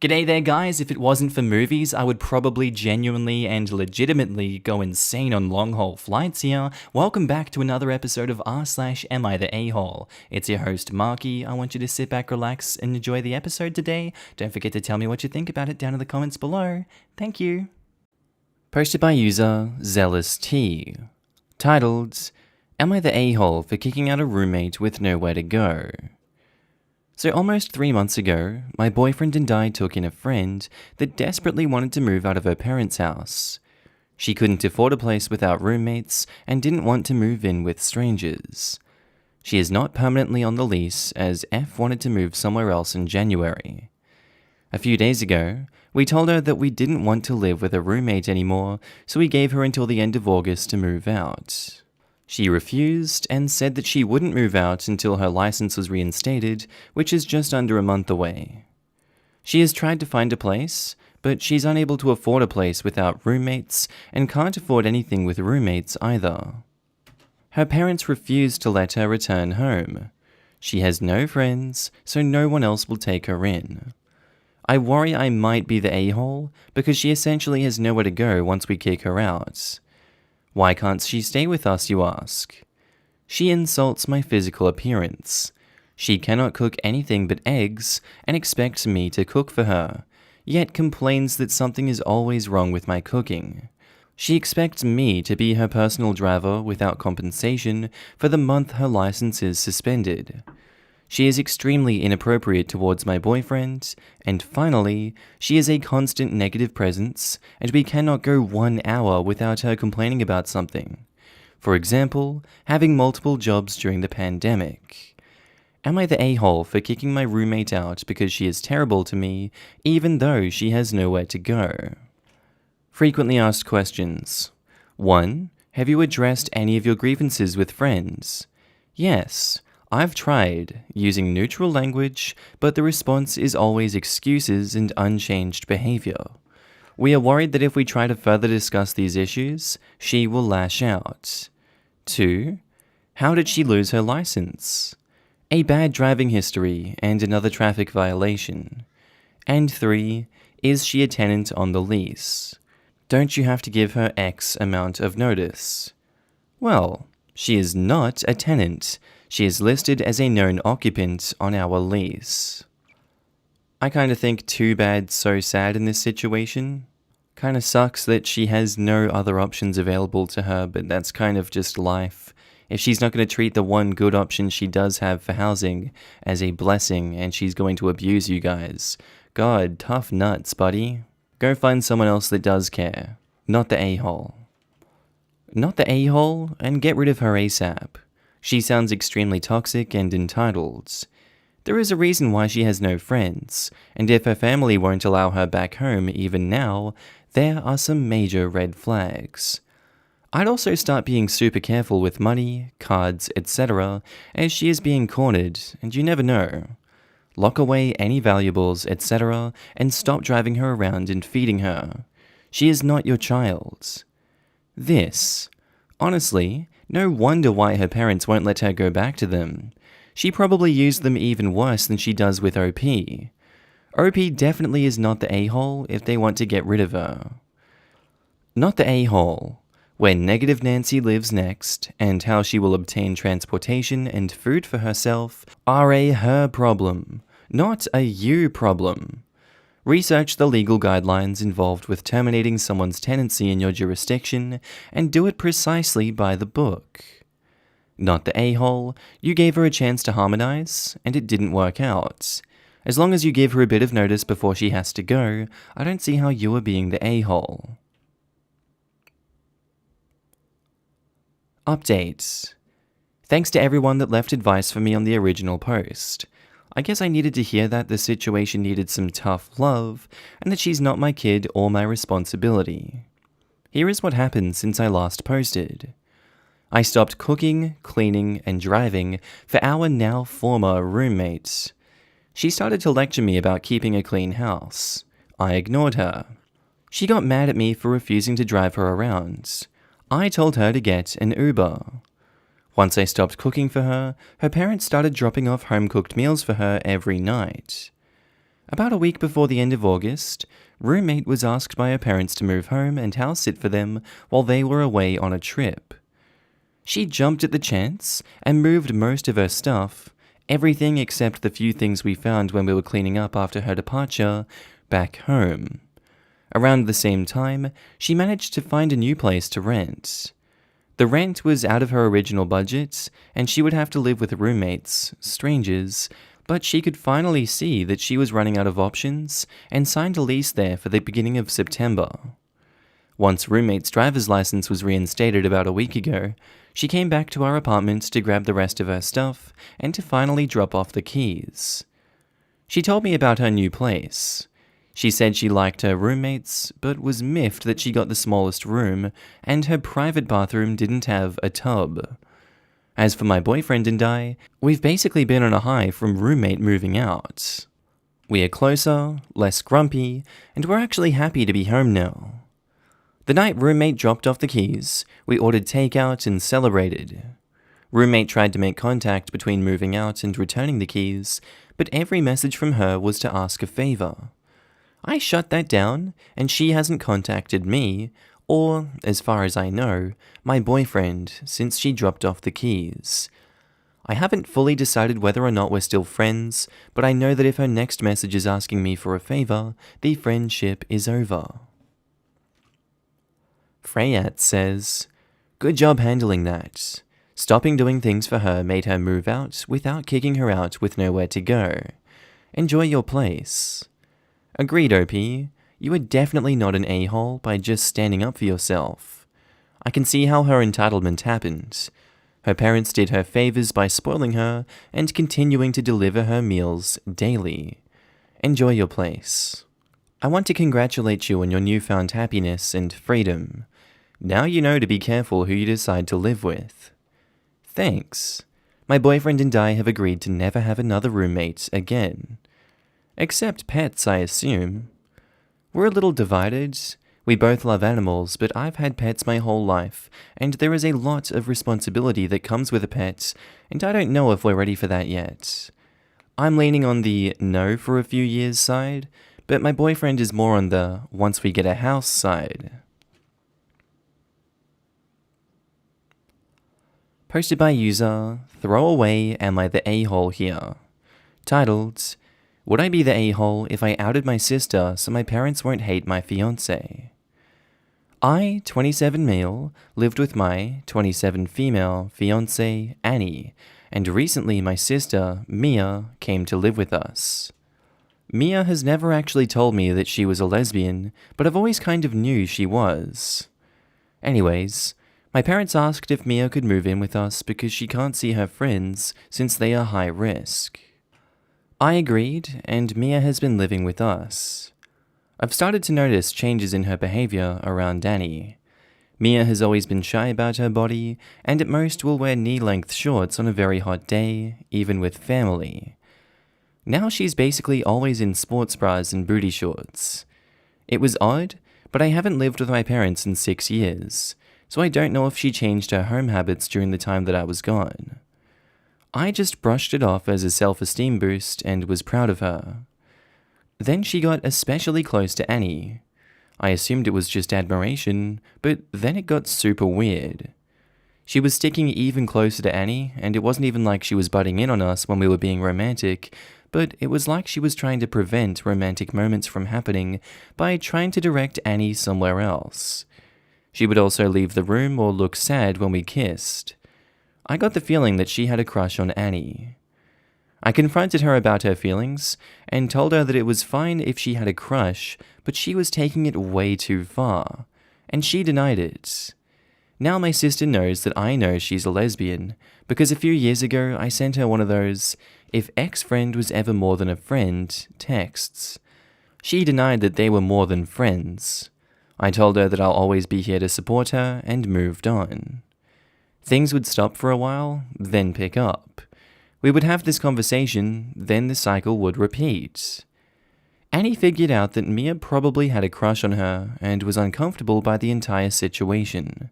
G'day there guys, if it wasn't for movies, I would probably genuinely and legitimately go insane on long-haul flights here. Welcome back to another episode of r/Am I the A-hole? It's your host Markee. I want you to sit back, relax, and enjoy the episode today. Don't forget to tell me what you think about it down in the comments below. Thank you. Posted by user Zealous T. Titled, Am I the A-hole for kicking out a roommate with nowhere to go? So almost 3 months ago, my boyfriend and I took in a friend that desperately wanted to move out of her parents' house. She couldn't afford a place without roommates and didn't want to move in with strangers. She is not permanently on the lease as F wanted to move somewhere else in January. A few days ago, we told her that we didn't want to live with a roommate anymore, so we gave her until the end of August to move out. She refused and said that she wouldn't move out until her license was reinstated, which is just under a month away. She has tried to find a place, but she's unable to afford a place without roommates and can't afford anything with roommates either. Her parents refuse to let her return home. She has no friends, so no one else will take her in. I worry I might be the a-hole because she essentially has nowhere to go once we kick her out. Why can't she stay with us, you ask? She insults my physical appearance. She cannot cook anything but eggs and expects me to cook for her, yet complains that something is always wrong with my cooking. She expects me to be her personal driver without compensation for the month her license is suspended. She is extremely inappropriate towards my boyfriend, and finally, she is a constant negative presence, and we cannot go 1 hour without her complaining about something. For example, having multiple jobs during the pandemic. Am I the a-hole for kicking my roommate out because she is terrible to me, even though she has nowhere to go? Frequently asked questions. 1. Have you addressed any of your grievances with friends? Yes. I've tried, using neutral language, but the response is always excuses and unchanged behavior. We are worried that if we try to further discuss these issues, she will lash out. 2. How did she lose her license? A bad driving history and another traffic violation. And 3. Is she a tenant on the lease? Don't you have to give her X amount of notice? Well, she is not a tenant. She is listed as a known occupant on our lease. I kinda think too bad, so sad in this situation. Kinda sucks that she has no other options available to her, but that's kind of just life. If she's not going to treat the one good option she does have for housing as a blessing and she's going to abuse you guys, God, tough nuts, buddy. Go find someone else that does care. Not the a-hole. Not the a-hole, and get rid of her ASAP. She sounds extremely toxic and entitled. There is a reason why she has no friends, and if her family won't allow her back home even now, there are some major red flags. I'd also start being super careful with money, cards, etc., as she is being cornered, and you never know. Lock away any valuables, etc., and stop driving her around and feeding her. She is not your child. Honestly, no wonder why her parents won't let her go back to them. She probably used them even worse than she does with OP. OP definitely is not the a-hole if they want to get rid of her. Not the a-hole, where Negative Nancy lives next, and how she will obtain transportation and food for herself are a her problem, not a you problem. Research the legal guidelines involved with terminating someone's tenancy in your jurisdiction, and do it precisely by the book. Not the a-hole, you gave her a chance to harmonize, and it didn't work out. As long as you give her a bit of notice before she has to go, I don't see how you are being the a-hole. Update. Thanks to everyone that left advice for me on the original post. I guess I needed to hear that the situation needed some tough love, and that she's not my kid or my responsibility. Here is what happened since I last posted. I stopped cooking, cleaning, and driving for our now former roommate. She started to lecture me about keeping a clean house. I ignored her. She got mad at me for refusing to drive her around. I told her to get an Uber. Once I stopped cooking for her, her parents started dropping off home-cooked meals for her every night. About a week before the end of August, roommate was asked by her parents to move home and house sit for them while they were away on a trip. She jumped at the chance and moved most of her stuff, everything except the few things we found when we were cleaning up after her departure, back home. Around the same time, she managed to find a new place to rent. The rent was out of her original budget, and she would have to live with roommates, strangers, but she could finally see that she was running out of options and signed a lease there for the beginning of September. Once roommate's driver's license was reinstated about a week ago, she came back to our apartment to grab the rest of her stuff and to finally drop off the keys. She told me about her new place. She said she liked her roommates, but was miffed that she got the smallest room and her private bathroom didn't have a tub. As for my boyfriend and I, we've basically been on a high from roommate moving out. We are closer, less grumpy, and we're actually happy to be home now. The night roommate dropped off the keys, we ordered takeout and celebrated. Roommate tried to make contact between moving out and returning the keys, but every message from her was to ask a favor. I shut that down, and she hasn't contacted me, or, as far as I know, my boyfriend since she dropped off the keys. I haven't fully decided whether or not we're still friends, but I know that if her next message is asking me for a favor, the friendship is over. Freyat says, "Good job handling that. Stopping doing things for her made her move out without kicking her out with nowhere to go. Enjoy your place." Agreed, OP. You are definitely not an a-hole by just standing up for yourself. I can see how her entitlement happened. Her parents did her favors by spoiling her and continuing to deliver her meals daily. Enjoy your place. I want to congratulate you on your newfound happiness and freedom. Now you know to be careful who you decide to live with. Thanks. My boyfriend and I have agreed to never have another roommate again. Except pets, I assume. We're a little divided. We both love animals, but I've had pets my whole life, and there is a lot of responsibility that comes with a pet, and I don't know if we're ready for that yet. I'm leaning on the no for a few years side, but my boyfriend is more on the once we get a house side. Posted by user, Throwaway Am I the A-hole here? Titled, Would I be the a-hole if I outed my sister so my parents won't hate my fiancé? I, 27 male, lived with my 27 female fiancé, Annie, and recently my sister, Mia, came to live with us. Mia has never actually told me that she was a lesbian, but I've always kind of knew she was. Anyways, my parents asked if Mia could move in with us because she can't see her friends since they are high risk. I agreed, and Mia has been living with us. I've started to notice changes in her behavior around Annie. Mia has always been shy about her body, and at most will wear knee-length shorts on a very hot day, even with family. Now she's basically always in sports bras and booty shorts. It was odd, but I haven't lived with my parents in 6 years, so I don't know if she changed her home habits during the time that I was gone. I just brushed it off as a self-esteem boost and was proud of her. Then she got especially close to Annie. I assumed it was just admiration, but then it got super weird. She was sticking even closer to Annie, and it wasn't even like she was butting in on us when we were being romantic, but it was like she was trying to prevent romantic moments from happening by trying to direct Annie somewhere else. She would also leave the room or look sad when we kissed. I got the feeling that she had a crush on Annie. I confronted her about her feelings and told her that it was fine if she had a crush, but she was taking it way too far, and she denied it. Now my sister knows that I know she's a lesbian, because a few years ago I sent her one of those "if ex-friend was ever more than a friend" texts. She denied that they were more than friends. I told her that I'll always be here to support her and moved on. Things would stop for a while, then pick up. We would have this conversation, then the cycle would repeat. Annie figured out that Mia probably had a crush on her and was uncomfortable by the entire situation.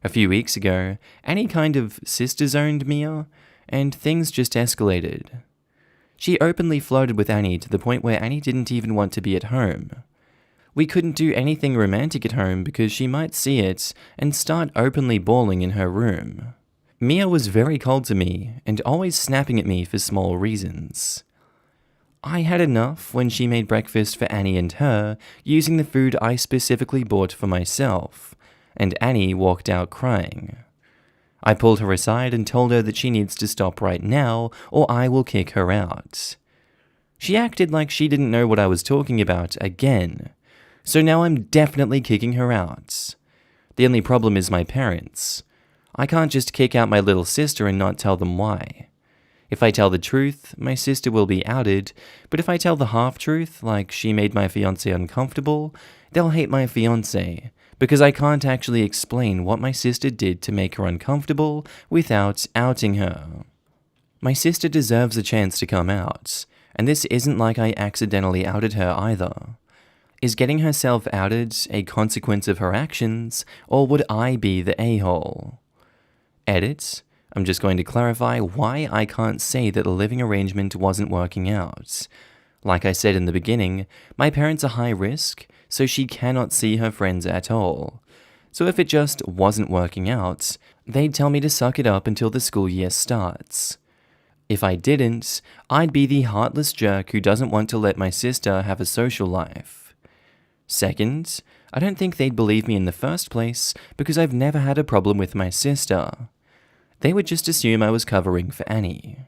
A few weeks ago, Annie kind of sister-zoned Mia, and things just escalated. She openly flirted with Annie to the point where Annie didn't even want to be at home. We couldn't do anything romantic at home because she might see it and start openly bawling in her room. Mia was very cold to me and always snapping at me for small reasons. I had enough when she made breakfast for Annie and her, using the food I specifically bought for myself, and Annie walked out crying. I pulled her aside and told her that she needs to stop right now or I will kick her out. She acted like she didn't know what I was talking about again, so now I'm definitely kicking her out. The only problem is my parents. I can't just kick out my little sister and not tell them why. If I tell the truth, my sister will be outed, but if I tell the half-truth, like she made my fiancé uncomfortable, they'll hate my fiancé, because I can't actually explain what my sister did to make her uncomfortable without outing her. My sister deserves a chance to come out, and this isn't like I accidentally outed her either. Is getting herself outed a consequence of her actions, or would I be the a-hole? Edit. I'm just going to clarify why I can't say that the living arrangement wasn't working out. Like I said in the beginning, my parents are high risk, so she cannot see her friends at all. So if it just wasn't working out, they'd tell me to suck it up until the school year starts. If I didn't, I'd be the heartless jerk who doesn't want to let my sister have a social life. Second, I don't think they'd believe me in the first place because I've never had a problem with my sister. They would just assume I was covering for Annie.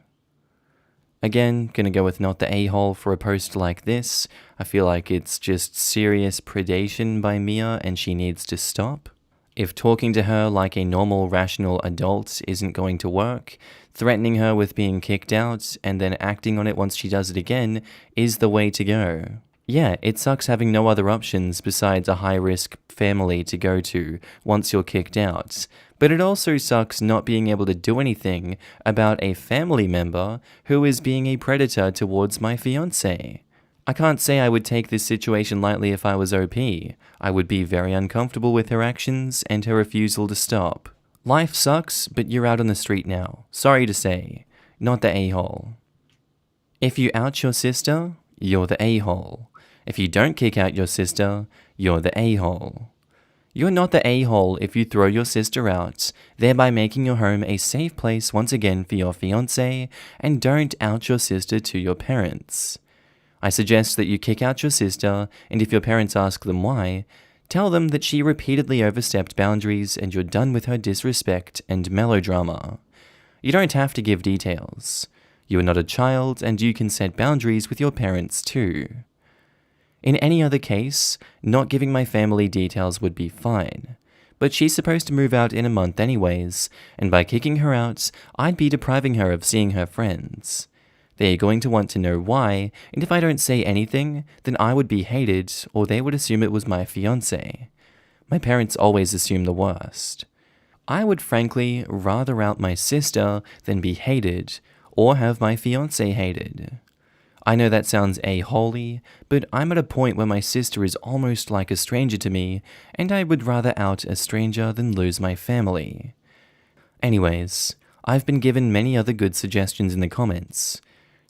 Again, gonna go with not the a-hole for a post like this. I feel like it's just serious predation by Mia and she needs to stop. If talking to her like a normal, rational adult isn't going to work, threatening her with being kicked out and then acting on it once she does it again is the way to go. Yeah, it sucks having no other options besides a high-risk family to go to once you're kicked out, but it also sucks not being able to do anything about a family member who is being a predator towards my fiancé. I can't say I would take this situation lightly if I was OP. I would be very uncomfortable with her actions and her refusal to stop. Life sucks, but you're out on the street now. Sorry to say. Not the a-hole. If you out your sister, you're the a-hole. If you don't kick out your sister, you're the a-hole. You're not the a-hole if you throw your sister out, thereby making your home a safe place once again for your fiancé, and don't out your sister to your parents. I suggest that you kick out your sister, and if your parents ask them why, tell them that she repeatedly overstepped boundaries and you're done with her disrespect and melodrama. You don't have to give details. You are not a child, and you can set boundaries with your parents too. In any other case, not giving my family details would be fine, but she's supposed to move out in a month anyways, and by kicking her out, I'd be depriving her of seeing her friends. They're going to want to know why, and if I don't say anything, then I would be hated, or they would assume it was my fiancé. My parents always assume the worst. I would frankly rather out my sister than be hated, or have my fiancé hated. I know that sounds a-holy, but I'm at a point where my sister is almost like a stranger to me, and I would rather out a stranger than lose my family. Anyways, I've been given many other good suggestions in the comments.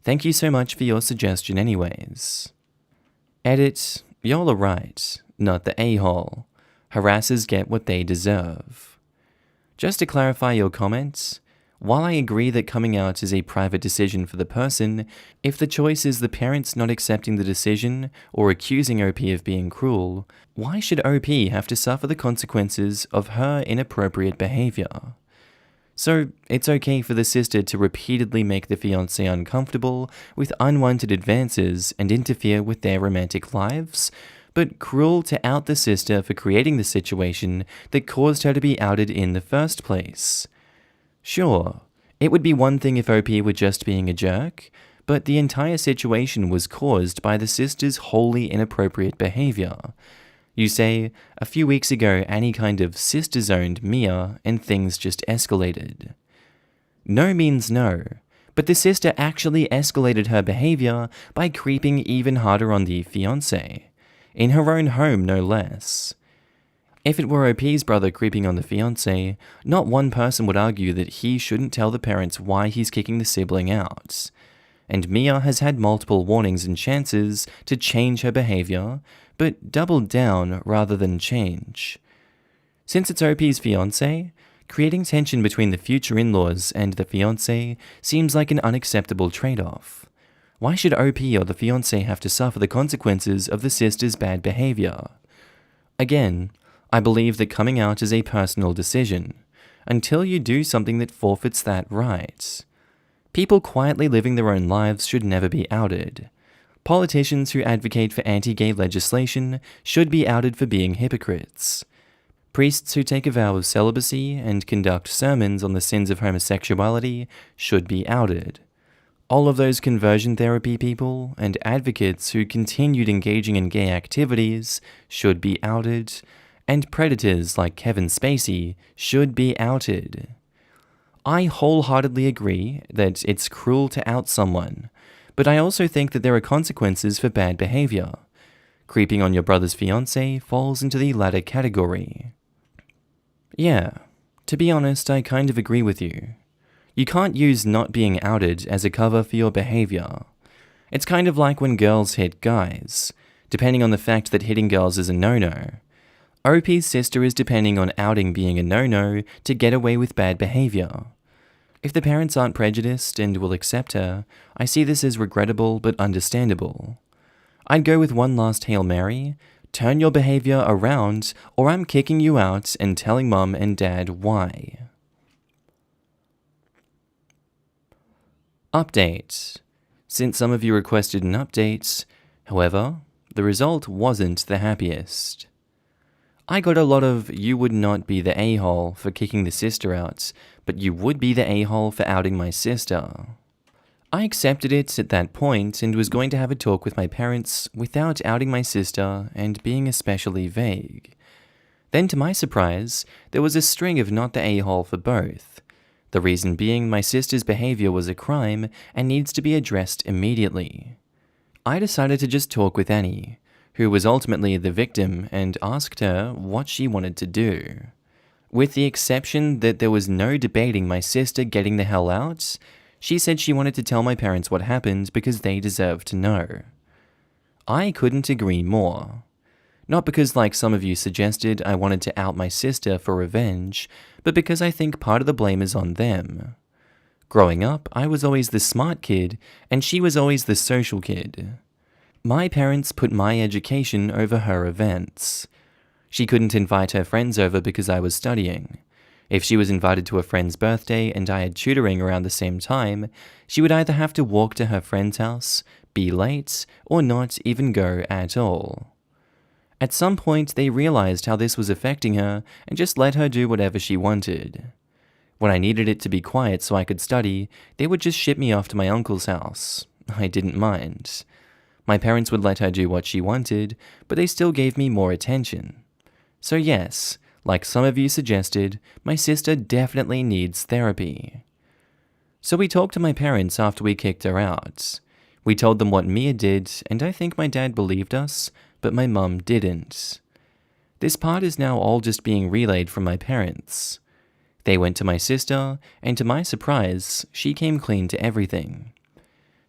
Thank you so much for your suggestion anyways. Edit, y'all are right, not the a-hole. Harassers get what they deserve. Just to clarify your comments, while I agree that coming out is a private decision for the person, if the choice is the parents not accepting the decision or accusing OP of being cruel, why should OP have to suffer the consequences of her inappropriate behavior? So, it's okay for the sister to repeatedly make the fiancé uncomfortable with unwanted advances and interfere with their romantic lives, but cruel to out the sister for creating the situation that caused her to be outed in the first place. Sure, it would be one thing if OP were just being a jerk, but the entire situation was caused by the sister's wholly inappropriate behavior. You say, a few weeks ago Annie kind of sister-zoned Mia and things just escalated. No means no, but the sister actually escalated her behavior by creeping even harder on the fiancé, in her own home no less. If it were OP's brother creeping on the fiancé, not one person would argue that he shouldn't tell the parents why he's kicking the sibling out. and Mia has had multiple warnings and chances to change her behavior, but doubled down rather than change. Since it's OP's fiancé, creating tension between the future in-laws and the fiancé seems like an unacceptable trade-off. Why should OP or the fiancé have to suffer the consequences of the sister's bad behavior? Again, I believe that coming out is a personal decision, until you do something that forfeits that right. People quietly living their own lives should never be outed. Politicians who advocate for anti-gay legislation should be outed for being hypocrites. Priests who take a vow of celibacy and conduct sermons on the sins of homosexuality should be outed. All of those conversion therapy people and advocates who continued engaging in gay activities should be outed, and predators like Kevin Spacey should be outed. I wholeheartedly agree that it's cruel to out someone, but I also think that there are consequences for bad behavior. Creeping on your brother's fiancé falls into the latter category. Yeah, to be honest, I kind of agree with you. You can't use not being outed as a cover for your behavior. It's kind of like when girls hit guys, depending on the fact that hitting girls is a no-no. OP's sister is depending on outing being a no-no to get away with bad behavior. If the parents aren't prejudiced and will accept her, I see this as regrettable but understandable. I'd go with one last Hail Mary: turn your behavior around, or I'm kicking you out and telling mom and dad why. Update. Since some of you requested an update, however, the result wasn't the happiest. I got a lot of "you would not be the a-hole for kicking the sister out, but you would be the a-hole for outing my sister." I accepted it at that point and was going to have a talk with my parents without outing my sister and being especially vague. Then, to my surprise, there was a string of not the a-hole for both. The reason being my sister's behavior was a crime and needs to be addressed immediately. I decided to just talk with Annie, who was ultimately the victim, and asked her what she wanted to do. With the exception that there was no debating my sister getting the hell out, she said she wanted to tell my parents what happened because they deserved to know. I couldn't agree more. Not because, like some of you suggested, I wanted to out my sister for revenge, but because I think part of the blame is on them. Growing up, I was always the smart kid, and she was always the social kid. My parents put my education over her events. She couldn't invite her friends over because I was studying. If she was invited to a friend's birthday and I had tutoring around the same time, she would either have to walk to her friend's house, be late, or not even go at all. At some point, they realized how this was affecting her and just let her do whatever she wanted. When I needed it to be quiet so I could study, they would just ship me off to my uncle's house. I didn't mind. My parents would let her do what she wanted, but they still gave me more attention. So yes, like some of you suggested, my sister definitely needs therapy. So we talked to my parents after we kicked her out. We told them what Mia did, and I think my dad believed us, but my mum didn't. This part is now all just being relayed from my parents. They went to my sister, and to my surprise, she came clean to everything.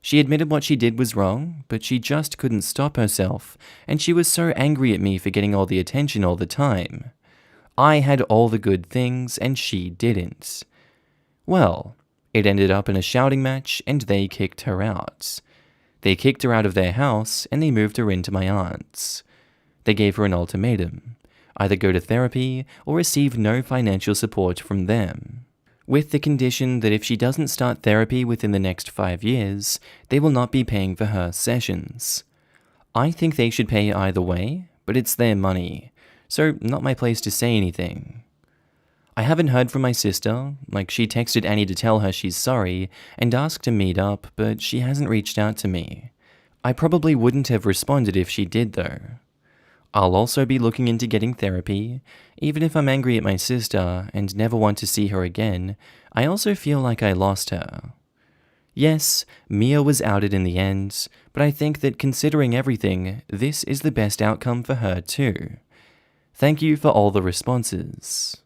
She admitted what she did was wrong, but she just couldn't stop herself, and she was so angry at me for getting all the attention all the time. I had all the good things, and she didn't. Well, it ended up in a shouting match, and they kicked her out. They kicked her out of their house, and they moved her into my aunt's. They gave her an ultimatum: either go to therapy or receive no financial support from them, with the condition that if she doesn't start therapy within the next 5 years, they will not be paying for her sessions. I think they should pay either way, but it's their money, so not my place to say anything. I haven't heard from my sister. She texted Annie to tell her she's sorry and asked to meet up, but she hasn't reached out to me. I probably wouldn't have responded if she did, though. I'll also be looking into getting therapy. Even if I'm angry at my sister and never want to see her again, I also feel like I lost her. Yes, Mia was outed in the end, but I think that considering everything, this is the best outcome for her too. Thank you for all the responses.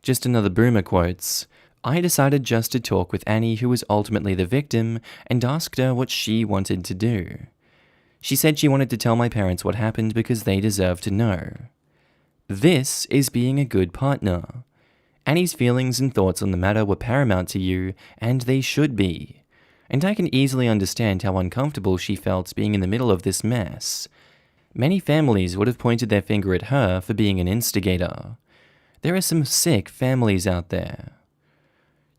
Just another boomer quotes. I decided just to talk with Annie, who was ultimately the victim, and asked her what she wanted to do. She said she wanted to tell my parents what happened because they deserve to know. This is being a good partner. Annie's feelings and thoughts on the matter were paramount to you, and they should be. And I can easily understand how uncomfortable she felt being in the middle of this mess. Many families would have pointed their finger at her for being an instigator. There are some sick families out there.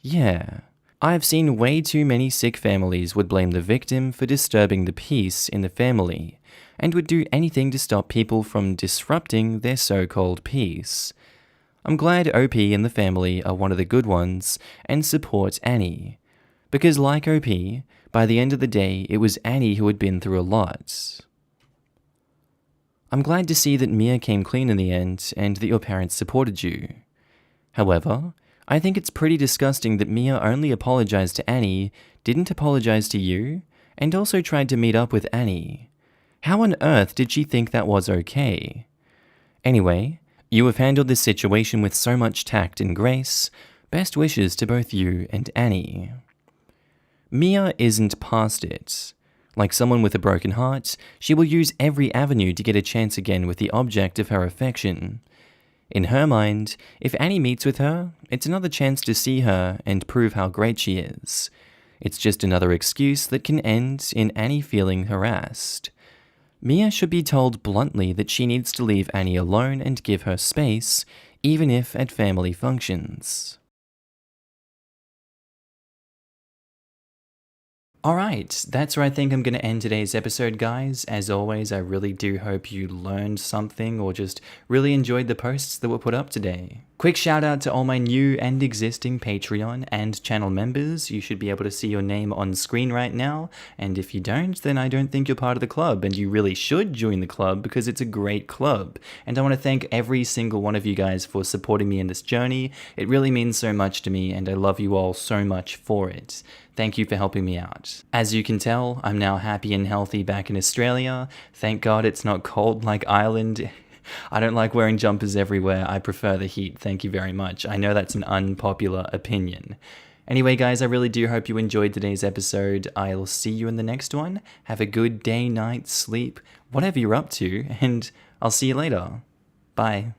Yeah, I've seen way too many sick families would blame the victim for disturbing the peace in the family, and would do anything to stop people from disrupting their so-called peace. I'm glad OP and the family are one of the good ones and support Annie. Because like OP, by the end of the day, it was Annie who had been through a lot. I'm glad to see that Mia came clean in the end and that your parents supported you. However, I think it's pretty disgusting that Mia only apologized to Annie, didn't apologize to you, and also tried to meet up with Annie. How on earth did she think that was okay? Anyway, you have handled this situation with so much tact and grace. Best wishes to both you and Annie. Mia isn't past it. Like someone with a broken heart, she will use every avenue to get a chance again with the object of her affection. In her mind, if Annie meets with her, it's another chance to see her and prove how great she is. It's just another excuse that can end in Annie feeling harassed. Mia should be told bluntly that she needs to leave Annie alone and give her space, even if at family functions. Alright, that's where I think I'm going to end today's episode, guys. As always, I really do hope you learned something or just really enjoyed the posts that were put up today. Quick shout out to all my new and existing Patreon and channel members. You should be able to see your name on screen right now, and if you don't, then I don't think you're part of the club, and you really should join the club because it's a great club. And I want to thank every single one of you guys for supporting me in this journey. It really means so much to me, and I love you all so much for it. Thank you for helping me out. As you can tell, I'm now happy and healthy back in Australia. Thank God it's not cold like Ireland. I don't like wearing jumpers everywhere. I prefer the heat. Thank you very much. I know that's an unpopular opinion. Anyway, guys, I really do hope you enjoyed today's episode. I'll see you in the next one. Have a good day, night, sleep, whatever you're up to, and I'll see you later. Bye.